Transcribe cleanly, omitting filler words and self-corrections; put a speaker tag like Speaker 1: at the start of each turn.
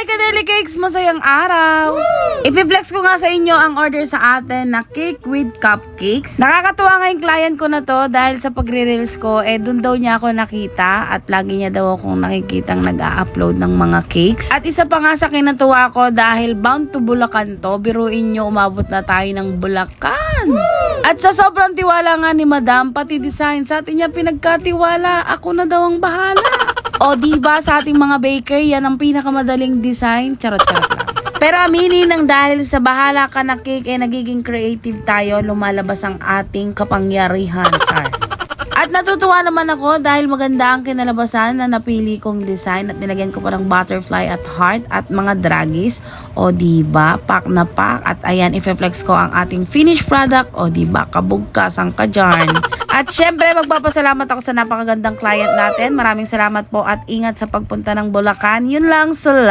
Speaker 1: Hi Kadeli Cakes! Masayang araw! I-flex ko nga sa inyo ang order sa atin na cake with cupcakes. Nakakatuwa nga yung client ko na to dahil sa pagre-reels ko, dun daw niya ako nakita at lagi niya daw akong nakikitang nag-a-upload ng mga cakes. At isa pa nga sa kinatuwa ko dahil bound to Bulacan to, biruin nyo umabot na tayo ng Bulacan. At sa sobrang tiwala nga ni Madam, pati design sa atin niya pinagkatiwala, ako na daw ang bahala. O diba sa ating mga baker, yan ang pinakamadaling design. Charot-charot lang. Pero aminin nang dahil sa bahala ka na cake, nagiging creative tayo, lumalabas ang ating kapangyarihan. Char. At natutuwa naman ako dahil maganda ang kinalabasan na napili kong design at nilagyan ko pa ng butterfly at heart at mga dragis. O diba, pack na pack. At ayan, i-flex ko ang ating finished product. O diba, kabugkas ang kajarn. At syempre, magpapasalamat ako sa napakagandang client natin. Maraming salamat po at ingat sa pagpunta ng Bulacan. Yun lang, salamat.